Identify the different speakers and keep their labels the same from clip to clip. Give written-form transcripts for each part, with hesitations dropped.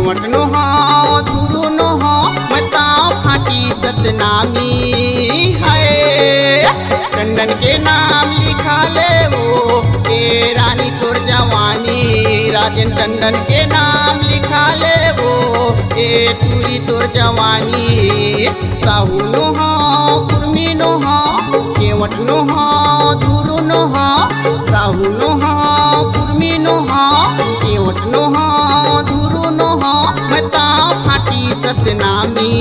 Speaker 1: केवट नो हाँ धुरु नो हाँ बताओ खाटी सतनामी है। टंडन के नाम लिखा ले वो ए रानी तोर जवानी। राजन टंडन के नाम लिखा ले वो ए टूरी तोर जवानी। साहू नो हाँ कुर्मी नो हाँ केवट नो हाँ धुरु नो हाँ। साहू नो हाँ कुर्मी नो हाँ केवट नो हाँ धुरु नो हाँ बताओ खाटी सतनामी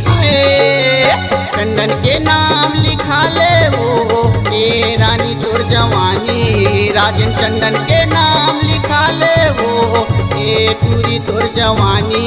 Speaker 1: है। टंडन के नाम लिखा ले वो ए रानी तोर जवानी। राजन टंडन के नाम लिखा ले वो ए टूरी तोर जवानी।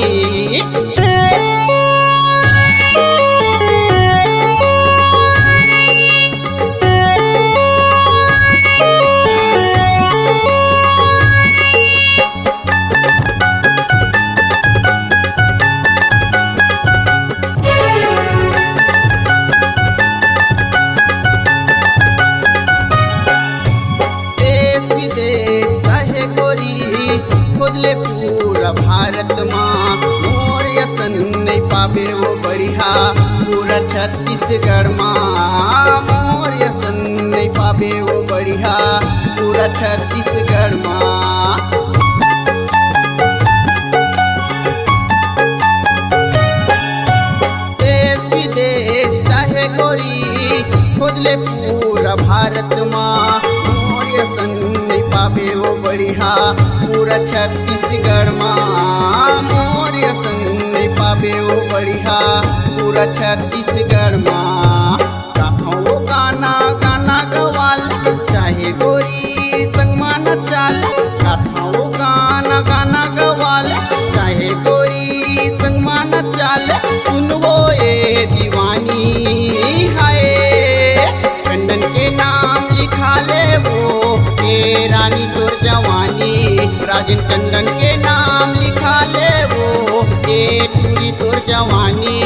Speaker 1: खोजले पूरा भारत माँ मोर यसन नहीं पावे वो बढ़िया। पूरा छत्तीसगढ़ माँ मोर यसन नहीं पावे वो बढ़िया। पूरा छत्तीसगढ़ माँ देश विदेश चाहे गोरी खोजले पूरा भारत माँ मोर यसन नहीं पावे वो बढ़िया। पूरा छत्तीसगढ़ माँ मोर यसन नहीं पावे वो बढ़िया। पूरा छत्तीसगढ़ माँ कहाँ वो गाना गाना गवाल चाहे गोरी संगमा न चाल। कहाँ वो गाना गाना गवाल चाहे गोरी संगमा न चाल। सुन वो ए दीवानी है। टंडन के नाम लिखा ले वो ए रानी तोर जवानी। राजन टंडन के नाम लिखा ले वो ए टूरी तोर जवानी।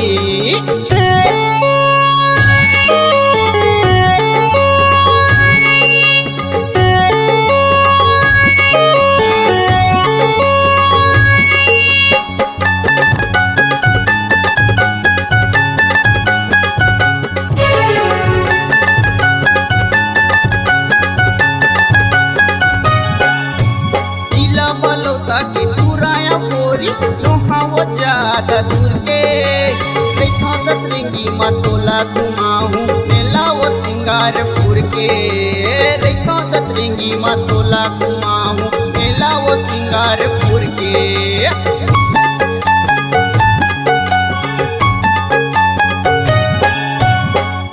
Speaker 1: लोहा वो ज्यादा दूर के दतरंगी मतोला घुमाऊं मेला वो सिंगारपुर के। रेखा दतरंगी मतोला घुमाऊं मेला वो सिंगारपुर के।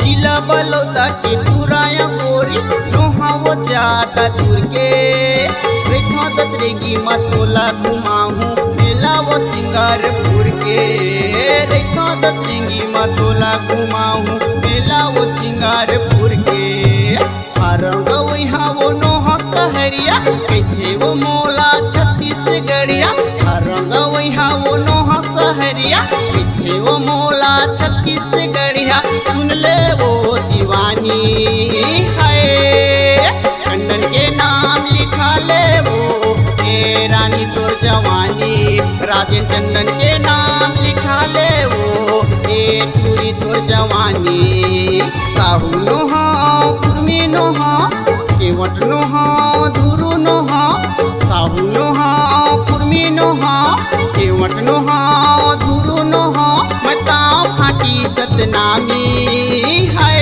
Speaker 1: जिला बलौदा के टूराया गोरी लोहा वो ज्यादा दूर के। रेखा दतरंगी मतोला घुमाऊं वो सिंगारपुर के। रेखा दतरंगी मतोला घुमाऊं मेला वो सिंगारपुर के। हरंग वहाँ वो नोहा सहरिया कैथे वो मोला छत्तीसगढ़िया। हरंग वहाँ वो नोहा सहरिया कैथे वो मोला छत्तीसगढ़िया। सुन ले वो दीवानी है। टंडन के नाम लिखा ले वो ए रानी तोर जवानी। राजन टंडन के नाम लिखा ले वो ए टूरी तोर जवानी। साहू नो हाँ कुर्मी नो हाँ केवट नो हाँ धुरु नो हाँ। साहू नो हाँ कुर्मी नो हाँ केवट नो हाँ धुरु नो हाँ बताओ खाटी सतनामी है।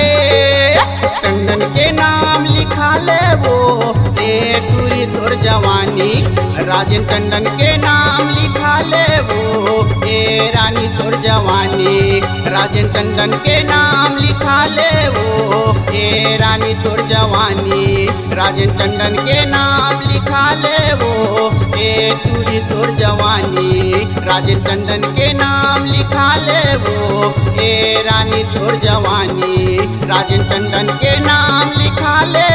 Speaker 1: टंडन के नाम लिखा ले वो ए टूरी तोर जवानी। राजन टंडन के नाम लिखा ले वो ए रानी तोर जवानी। राजन टंडन के नाम लिखा ले वो ए रानी तोर जवानी। राजन टंडन के नाम लिखा ले वो ए टूरी तोर जवानी। राजन टंडन के नाम लिखा ले वो ए रानी तोर जवानी। राजन टंडन के नाम लिखा ले